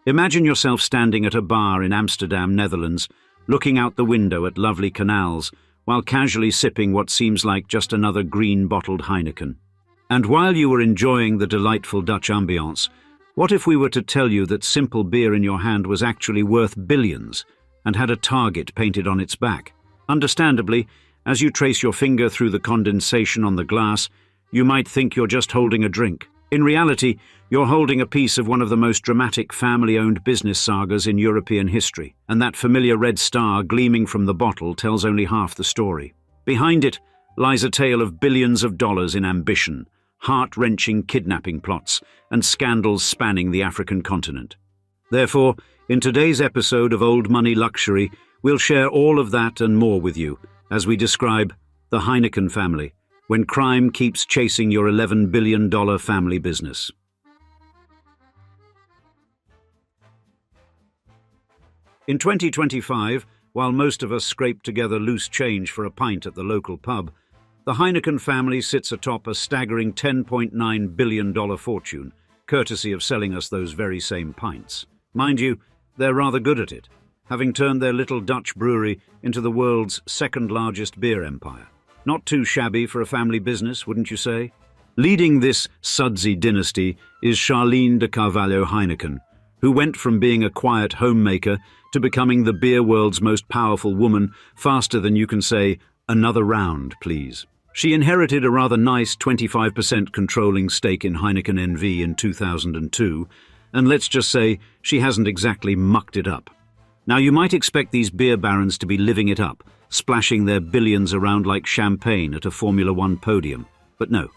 Imagine yourself standing at a bar in Amsterdam, Netherlands, looking out the window at lovely canals, while casually sipping what seems like just another green bottled Heineken. And while you were enjoying the delightful Dutch ambiance, what if we were to tell you that simple beer in your hand was actually worth billions and had a target painted on its back? Understandably, as you trace your finger through the condensation on the glass, you might think you're just holding a drink. In reality, you're holding a piece of one of the most dramatic family-owned business sagas in European history, and that familiar red star gleaming from the bottle tells only half the story. Behind it lies a tale of billions of dollars in ambition, heart-wrenching kidnapping plots, and scandals spanning the African continent. Therefore, in today's episode of Old Money Luxury, we'll share all of that and more with you as we describe the Heineken family, when crime keeps chasing your $11 billion family business. In 2025, while most of us scrape together loose change for a pint at the local pub, the Heineken family sits atop a staggering $10.9 billion fortune, courtesy of selling us those very same pints. Mind you, they're rather good at it, having turned their little Dutch brewery into the world's second-largest beer empire. Not too shabby for a family business, wouldn't you say? Leading this sudsy dynasty is Charlene de Carvalho-Heineken, who went from being a quiet homemaker to becoming the beer world's most powerful woman faster than you can say, "Another round, please." She inherited a rather nice 25% controlling stake in Heineken NV in 2002, and let's just say she hasn't exactly mucked it up. Now, you might expect these beer barons to be living it up, splashing their billions around like champagne at a Formula One podium. But no,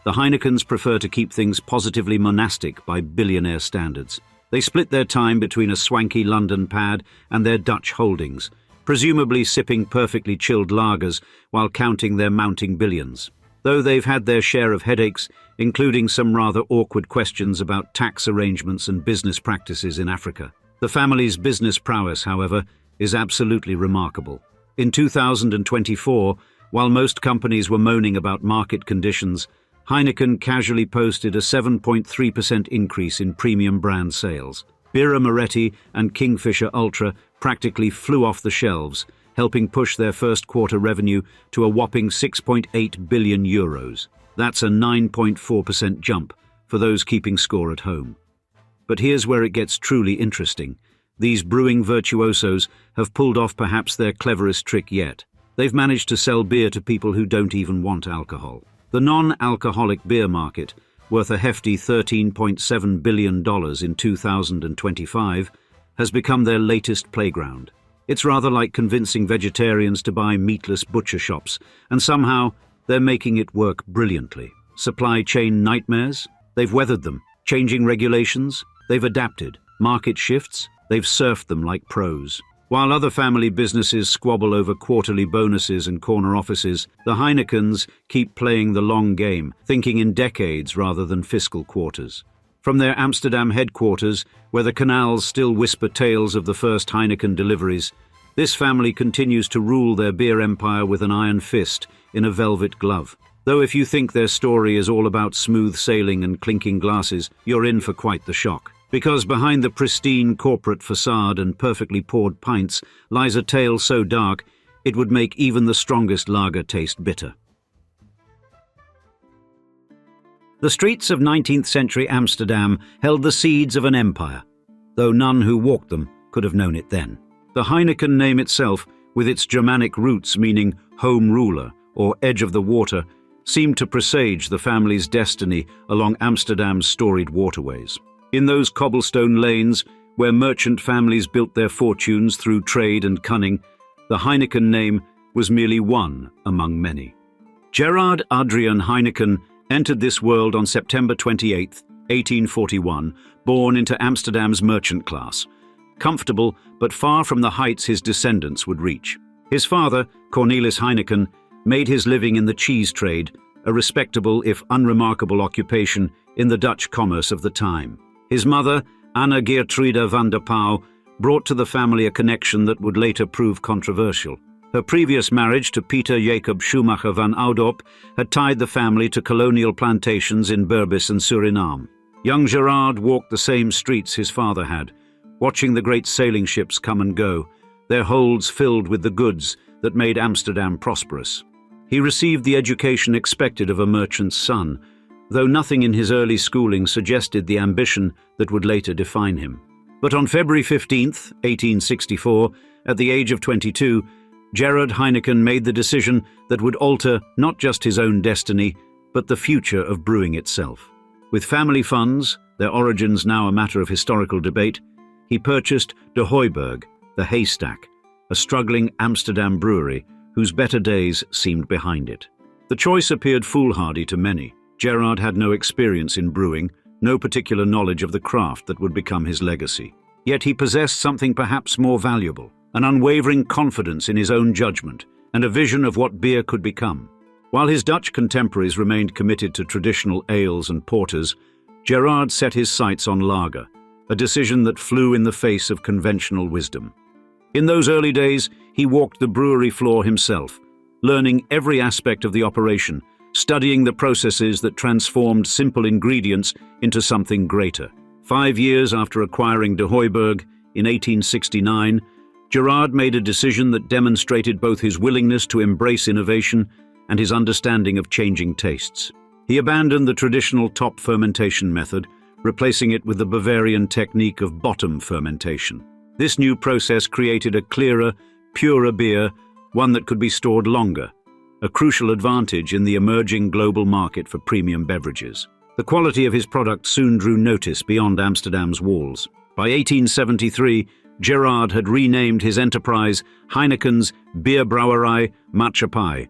the Heinekens prefer to keep things positively monastic by billionaire standards. They split their time between a swanky London pad and their Dutch holdings, presumably sipping perfectly chilled lagers while counting their mounting billions. Though they've had their share of headaches, including some rather awkward questions about tax arrangements and business practices in Africa. The family's business prowess, however, is absolutely remarkable. In 2024, while most companies were moaning about market conditions, Heineken casually posted a 7.3% increase in premium brand sales. Birra Moretti and Kingfisher Ultra practically flew off the shelves, helping push their first quarter revenue to a whopping €6.8 billion. That's a 9.4% jump for those keeping score at home. But here's where it gets truly interesting. These brewing virtuosos have pulled off perhaps their cleverest trick yet. They've managed to sell beer to people who don't even want alcohol. The non-alcoholic beer market, worth a hefty $13.7 billion in 2025, has become their latest playground. It's rather like convincing vegetarians to buy meatless butcher shops, and somehow they're making it work brilliantly. Supply chain nightmares? They've weathered them. Changing regulations? They've adapted. Market shifts? They've surfed them like pros. While other family businesses squabble over quarterly bonuses and corner offices, the Heinekens keep playing the long game, thinking in decades rather than fiscal quarters. From their Amsterdam headquarters, where the canals still whisper tales of the first Heineken deliveries, this family continues to rule their beer empire with an iron fist in a velvet glove. Though if you think their story is all about smooth sailing and clinking glasses, you're in for quite the shock. Because behind the pristine corporate facade and perfectly poured pints lies a tale so dark it would make even the strongest lager taste bitter. The streets of 19th century Amsterdam held the seeds of an empire, though none who walked them could have known it then. The Heineken name itself, with its Germanic roots meaning home ruler or edge of the water, seemed to presage the family's destiny along Amsterdam's storied waterways. In those cobblestone lanes, where merchant families built their fortunes through trade and cunning, the Heineken name was merely one among many. Gerard Adrian Heineken entered this world on September 28, 1841, born into Amsterdam's merchant class, comfortable but far from the heights his descendants would reach. His father, Cornelis Heineken, made his living in the cheese trade, a respectable if unremarkable occupation in the Dutch commerce of the time. His mother, Anna Geertruida van der Pauw, brought to the family a connection that would later prove controversial. Her previous marriage to Peter Jacob Schumacher van Oudorp had tied the family to colonial plantations in Berbice and Suriname. Young Gerard walked the same streets his father had, watching the great sailing ships come and go, their holds filled with the goods that made Amsterdam prosperous. He received the education expected of a merchant's son, though nothing in his early schooling suggested the ambition that would later define him. But on February 15, 1864, at the age of 22, Gerard Heineken made the decision that would alter not just his own destiny, but the future of brewing itself. With family funds, their origins now a matter of historical debate, he purchased De Hooiberg, the Haystack, a struggling Amsterdam brewery whose better days seemed behind it. The choice appeared foolhardy to many. Gerard had no experience in brewing, no particular knowledge of the craft that would become his legacy. Yet he possessed something perhaps more valuable, an unwavering confidence in his own judgment and a vision of what beer could become. While his Dutch contemporaries remained committed to traditional ales and porters, Gerard set his sights on lager, a decision that flew in the face of conventional wisdom. In those early days, he walked the brewery floor himself, learning every aspect of the operation, studying the processes that transformed simple ingredients into something greater. 5 years after acquiring De Hooiberg in 1869, Gerard made a decision that demonstrated both his willingness to embrace innovation and his understanding of changing tastes. He abandoned the traditional top fermentation method, replacing it with the Bavarian technique of bottom fermentation. This new process created a clearer, purer beer, one that could be stored longer, a crucial advantage in the emerging global market for premium beverages. The quality of his product soon drew notice beyond Amsterdam's walls. By 1873, Gerard had renamed his enterprise Heinekens Bierbrouwerij Maatschappij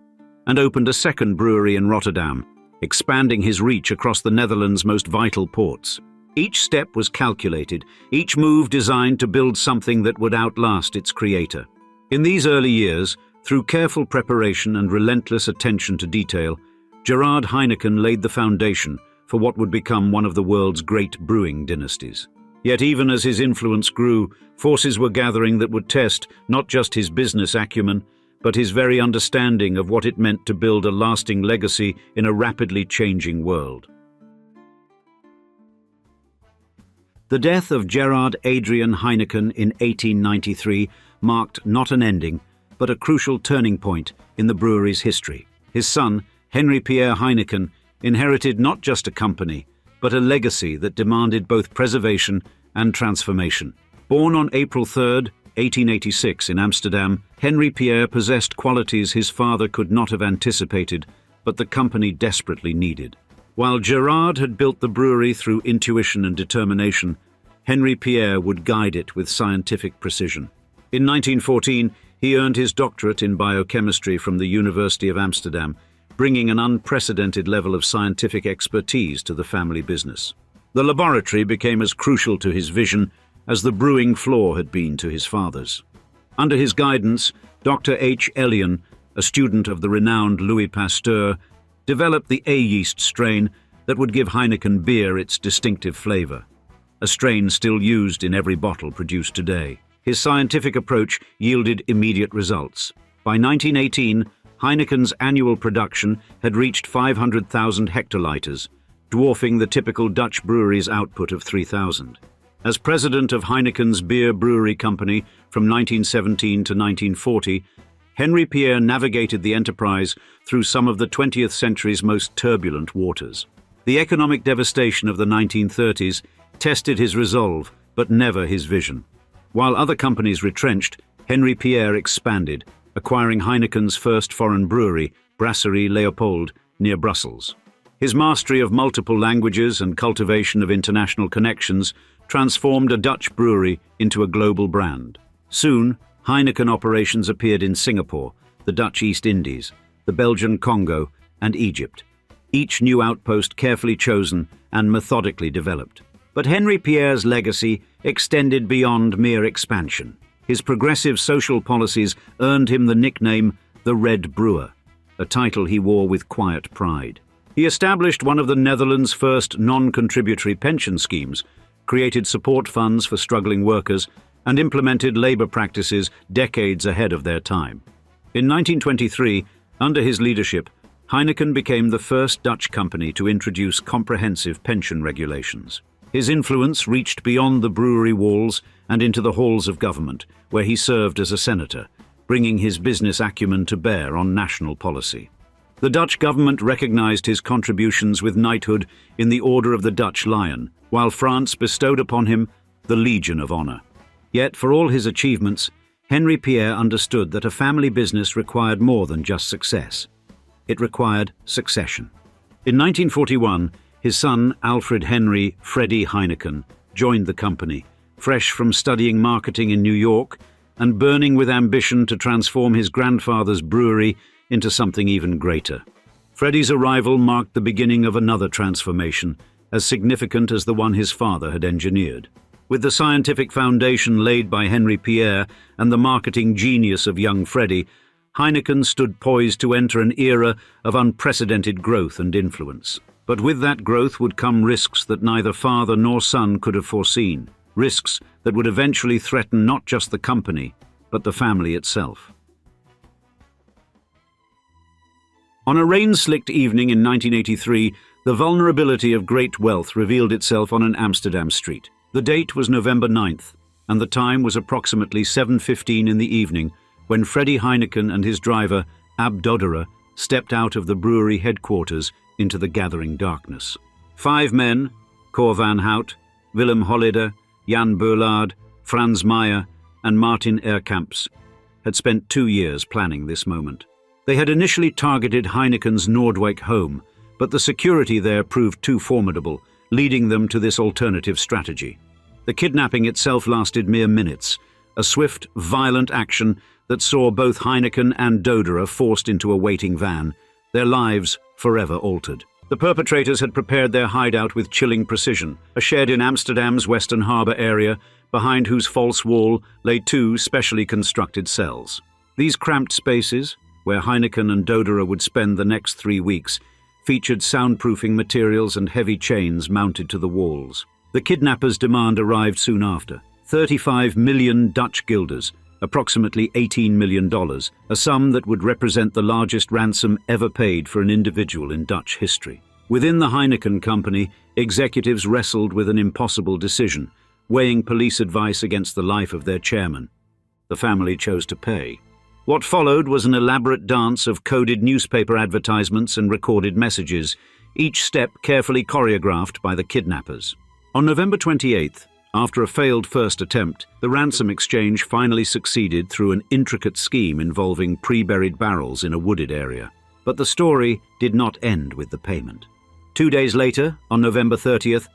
and opened a second brewery in Rotterdam, expanding his reach across the Netherlands' most vital ports. Each step was calculated, each move designed to build something that would outlast its creator. In these early years, through careful preparation and relentless attention to detail, Gerard Heineken laid the foundation for what would become one of the world's great brewing dynasties. Yet even as his influence grew, forces were gathering that would test not just his business acumen, but his very understanding of what it meant to build a lasting legacy in a rapidly changing world. The death of Gerard Adrian Heineken in 1893 marked not an ending, but a crucial turning point in the brewery's history. His son, Henry Pierre Heineken, inherited not just a company, but a legacy that demanded both preservation and transformation. Born on April 3, 1886 in Amsterdam, Henry Pierre possessed qualities his father could not have anticipated, but the company desperately needed. While Gerard had built the brewery through intuition and determination, Henry Pierre would guide it with scientific precision. In 1914, he earned his doctorate in biochemistry from the University of Amsterdam, bringing an unprecedented level of scientific expertise to the family business. The laboratory became as crucial to his vision as the brewing floor had been to his father's. Under his guidance, Dr. H. Elion, a student of the renowned Louis Pasteur, developed the A yeast strain that would give Heineken beer its distinctive flavor, a strain still used in every bottle produced today. His scientific approach yielded immediate results. By 1918, Heineken's annual production had reached 500,000 hectoliters, dwarfing the typical Dutch brewery's output of 3,000. As president of Heineken's Beer Brewery Company from 1917 to 1940, Henry Pierre navigated the enterprise through some of the 20th century's most turbulent waters. The economic devastation of the 1930s tested his resolve, but never his vision. While other companies retrenched, Henry Pierre expanded, acquiring Heineken's first foreign brewery, Brasserie Leopold, near Brussels. His mastery of multiple languages and cultivation of international connections transformed a Dutch brewery into a global brand. Soon, Heineken operations appeared in Singapore, the Dutch East Indies, the Belgian Congo, and Egypt, each new outpost carefully chosen and methodically developed. But Henry Pierre's legacy extended beyond mere expansion. His progressive social policies earned him the nickname the Red Brewer, a title he wore with quiet pride. He established one of the Netherlands' first non-contributory pension schemes, created support funds for struggling workers, and implemented labor practices decades ahead of their time. In 1923, under his leadership, Heineken became the first Dutch company to introduce comprehensive pension regulations. His influence reached beyond the brewery walls and into the halls of government, where he served as a senator, bringing his business acumen to bear on national policy. The Dutch government recognized his contributions with knighthood in the Order of the Dutch Lion, while France bestowed upon him the Legion of Honor. Yet, for all his achievements, Henry Pierre understood that a family business required more than just success. It required succession. In 1941, his son, Alfred Henry Freddie Heineken, joined the company, fresh from studying marketing in New York and burning with ambition to transform his grandfather's brewery into something even greater. Freddie's arrival marked the beginning of another transformation, as significant as the one his father had engineered. With the scientific foundation laid by Henry Pierre and the marketing genius of young Freddie, Heineken stood poised to enter an era of unprecedented growth and influence. But with that growth would come risks that neither father nor son could have foreseen, risks that would eventually threaten not just the company, but the family itself. On a rain-slicked evening in 1983, the vulnerability of great wealth revealed itself on an Amsterdam street. The date was November 9th, and the time was approximately 7:15 in the evening when Freddie Heineken and his driver, Ab Dodera, stepped out of the brewery headquarters into the gathering darkness. 5 men, Cor van Hout, Willem Holleder, Jan Burlard, Frans Meyer, and Martin Erkamps, had spent 2 years planning this moment. They had initially targeted Heineken's Noordwijk home, but the security there proved too formidable, leading them to this alternative strategy. The kidnapping itself lasted mere minutes, a swift, violent action that saw both Heineken and Dodera forced into a waiting van, their lives forever altered. The perpetrators had prepared their hideout with chilling precision, a shed in Amsterdam's Western Harbour area, behind whose false wall lay 2 specially constructed cells. These cramped spaces, where Heineken and Dodera would spend the next 3 weeks, featured soundproofing materials and heavy chains mounted to the walls. The kidnappers' demand arrived soon after: 35 million Dutch guilders, approximately $18 million, a sum that would represent the largest ransom ever paid for an individual in Dutch history. Within the Heineken company, executives wrestled with an impossible decision, weighing police advice against the life of their chairman. The family chose to pay. What followed was an elaborate dance of coded newspaper advertisements and recorded messages, each step carefully choreographed by the kidnappers. On November 28th, after a failed first attempt, the ransom exchange finally succeeded through an intricate scheme involving pre-buried barrels in a wooded area. But the story did not end with the payment. 2 days later, on November 30th,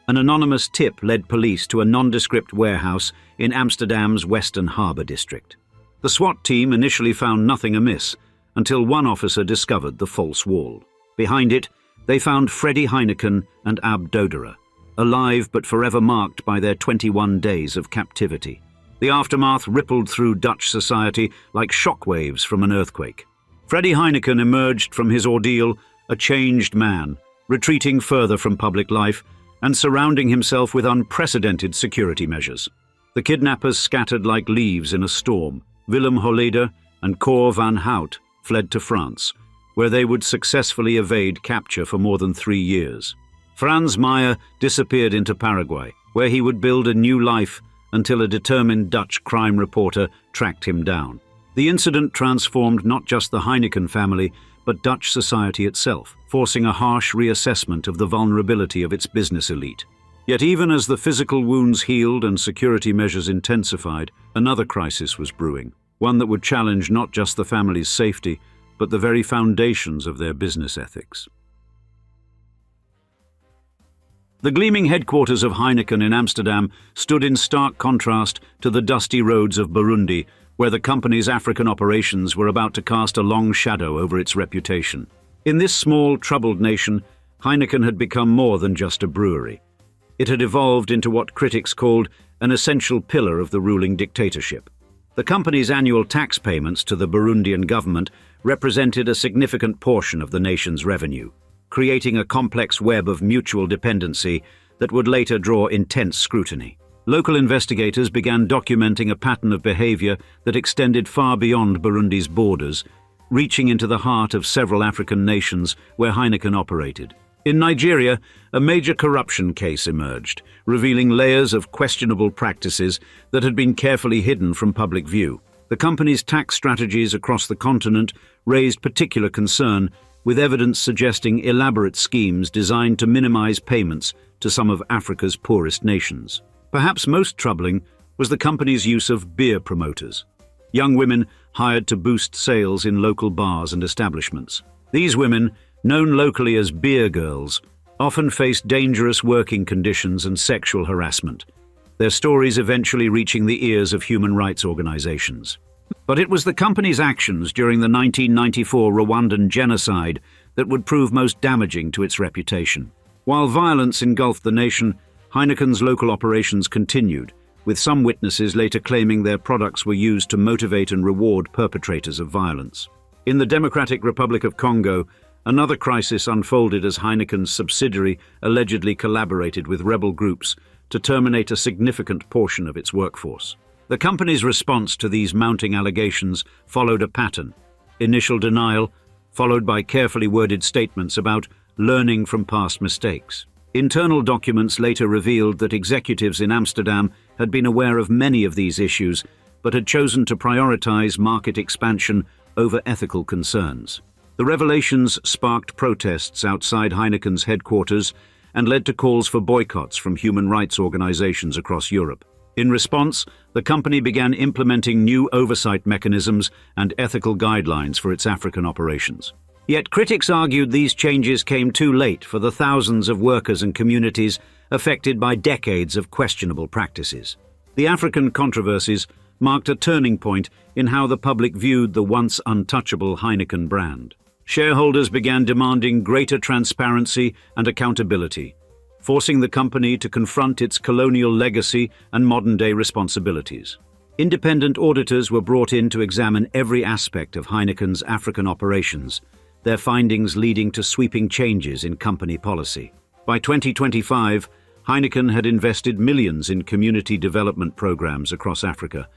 an anonymous tip led police to a nondescript warehouse in Amsterdam's Western Harbour district. The SWAT team initially found nothing amiss until one officer discovered the false wall. Behind it, they found Freddie Heineken and Ab Dodera, alive but forever marked by their 21 days of captivity. The aftermath rippled through Dutch society like shockwaves from an earthquake. Freddie Heineken emerged from his ordeal a changed man, retreating further from public life and surrounding himself with unprecedented security measures. The kidnappers scattered like leaves in a storm. Willem Holleder and Cor van Hout fled to France, where they would successfully evade capture for more than 3 years. Frans Meyer disappeared into Paraguay, where he would build a new life until a determined Dutch crime reporter tracked him down. The incident transformed not just the Heineken family, but Dutch society itself, forcing a harsh reassessment of the vulnerability of its business elite. Yet even as the physical wounds healed and security measures intensified, another crisis was brewing, one that would challenge not just the family's safety, but the very foundations of their business ethics. The gleaming headquarters of Heineken in Amsterdam stood in stark contrast to the dusty roads of Burundi, where the company's African operations were about to cast a long shadow over its reputation. In this small, troubled nation, Heineken had become more than just a brewery. It had evolved into what critics called an essential pillar of the ruling dictatorship. The company's annual tax payments to the Burundian government represented a significant portion of the nation's revenue, creating a complex web of mutual dependency that would later draw intense scrutiny. Local investigators began documenting a pattern of behavior that extended far beyond Burundi's borders, reaching into the heart of several African nations where Heineken operated. In Nigeria, a major corruption case emerged, revealing layers of questionable practices that had been carefully hidden from public view. The company's tax strategies across the continent raised particular concern, with evidence suggesting elaborate schemes designed to minimize payments to some of Africa's poorest nations. Perhaps most troubling was the company's use of beer promoters, young women hired to boost sales in local bars and establishments. These women, known locally as beer girls, often faced dangerous working conditions and sexual harassment, their stories eventually reaching the ears of human rights organizations. But it was the company's actions during the 1994 Rwandan genocide that would prove most damaging to its reputation. While violence engulfed the nation, Heineken's local operations continued, with some witnesses later claiming their products were used to motivate and reward perpetrators of violence. In the Democratic Republic of Congo, another crisis unfolded as Heineken's subsidiary allegedly collaborated with rebel groups to terminate a significant portion of its workforce. The company's response to these mounting allegations followed a pattern: initial denial, followed by carefully worded statements about learning from past mistakes. Internal documents later revealed that executives in Amsterdam had been aware of many of these issues, but had chosen to prioritize market expansion over ethical concerns. The revelations sparked protests outside Heineken's headquarters and led to calls for boycotts from human rights organizations across Europe. In response, the company began implementing new oversight mechanisms and ethical guidelines for its African operations. Yet critics argued these changes came too late for the thousands of workers and communities affected by decades of questionable practices. The African controversies marked a turning point in how the public viewed the once untouchable Heineken brand. Shareholders began demanding greater transparency and accountability, forcing the company to confront its colonial legacy and modern-day responsibilities. Independent auditors were brought in to examine every aspect of Heineken's African operations, their findings leading to sweeping changes in company policy. By 2025, Heineken had invested millions in community development programs across Africa,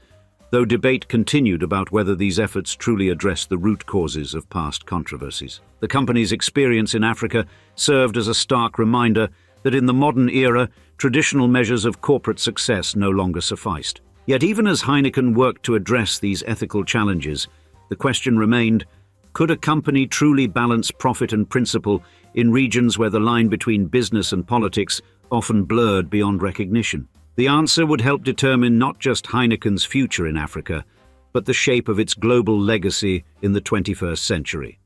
though debate continued about whether these efforts truly addressed the root causes of past controversies. The company's experience in Africa served as a stark reminder that in the modern era, traditional measures of corporate success no longer sufficed. Yet even as Heineken worked to address these ethical challenges, the question remained: could a company truly balance profit and principle in regions where the line between business and politics often blurred beyond recognition? The answer would help determine not just Heineken's future in Africa, but the shape of its global legacy in the 21st century.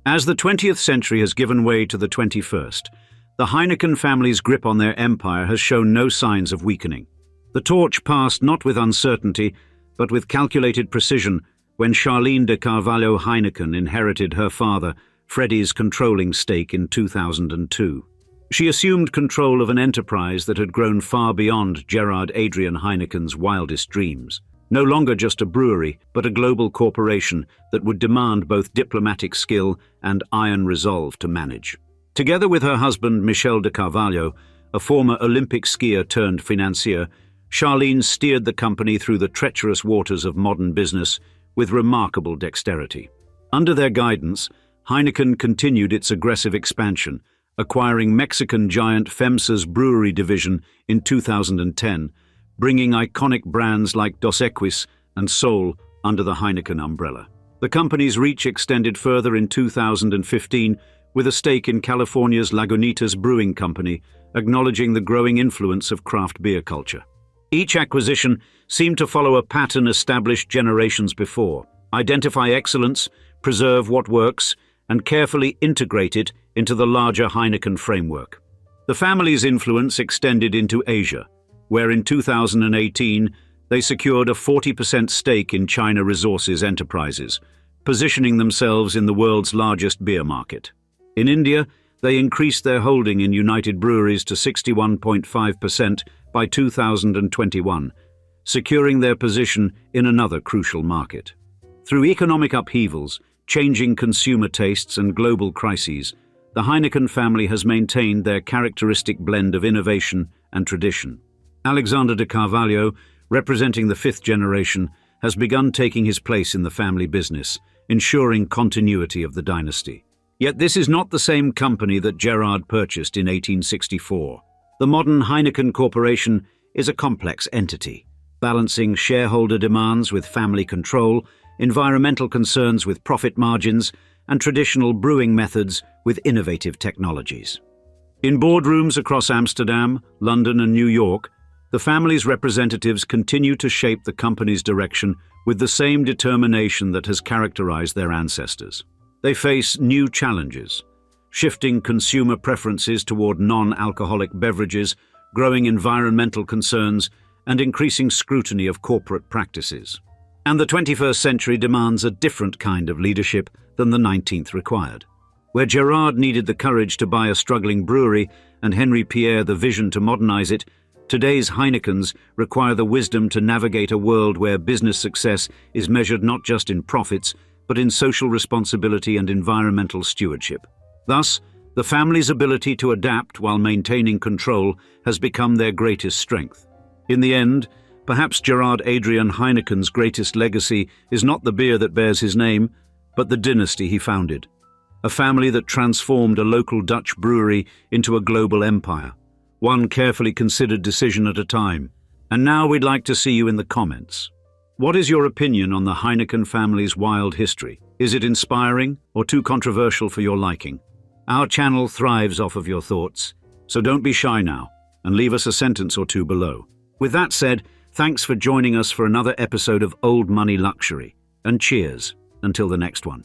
As the 20th century has given way to the 21st, the Heineken family's grip on their empire has shown no signs of weakening. The torch passed not with uncertainty, but with calculated precision when Charlene de Carvalho-Heineken inherited her father, Freddie's controlling stake in 2002. She assumed control of an enterprise that had grown far beyond Gerard Adrian Heineken's wildest dreams. No longer just a brewery, but a global corporation that would demand both diplomatic skill and iron resolve to manage. Together with her husband, Michel de Carvalho, a former Olympic skier turned financier, Charlene steered the company through the treacherous waters of modern business with remarkable dexterity. Under their guidance, Heineken continued its aggressive expansion, acquiring Mexican giant FEMSA's brewery division in 2010, bringing iconic brands like Dos Equis and Sol under the Heineken umbrella. The company's reach extended further in 2015 with a stake in California's Lagunitas Brewing Company, acknowledging the growing influence of craft beer culture. Each acquisition seemed to follow a pattern established generations before: identify excellence, preserve what works, and carefully integrate it into the larger Heineken framework. The family's influence extended into Asia, where in 2018 they secured a 40% stake in China Resources Enterprises, positioning themselves in the world's largest beer market. In India, they increased their holding in United Breweries to 61.5% by 2021, securing their position in another crucial market. Through economic upheavals, changing consumer tastes and global crises, the Heineken family has maintained their characteristic blend of innovation and tradition. Alexander de Carvalho, representing the fifth generation, has begun taking his place in the family business, ensuring continuity of the dynasty. Yet this is not the same company that Gerard purchased in 1864. The modern Heineken Corporation is a complex entity, balancing shareholder demands with family control, environmental concerns with profit margins, and traditional brewing methods with innovative technologies. In boardrooms across Amsterdam, London, and New York, the family's representatives continue to shape the company's direction with the same determination that has characterized their ancestors. They face new challenges: shifting consumer preferences toward non-alcoholic beverages, growing environmental concerns, and increasing scrutiny of corporate practices. And the 21st century demands a different kind of leadership than the 19th required. Where Gerard needed the courage to buy a struggling brewery and Henry Pierre the vision to modernize it, today's Heinekens require the wisdom to navigate a world where business success is measured not just in profits, but in social responsibility and environmental stewardship. Thus, the family's ability to adapt while maintaining control has become their greatest strength. In the end, perhaps Gerard Adrian Heineken's greatest legacy is not the beer that bears his name, but the dynasty he founded. A family that transformed a local Dutch brewery into a global empire, one carefully considered decision at a time. And now we'd like to see you in the comments. What is your opinion on the Heineken family's wild history? Is it inspiring or too controversial for your liking? Our channel thrives off of your thoughts, so don't be shy now and leave us a sentence or two below. With that said, thanks for joining us for another episode of Old Money Luxury, and cheers until the next one.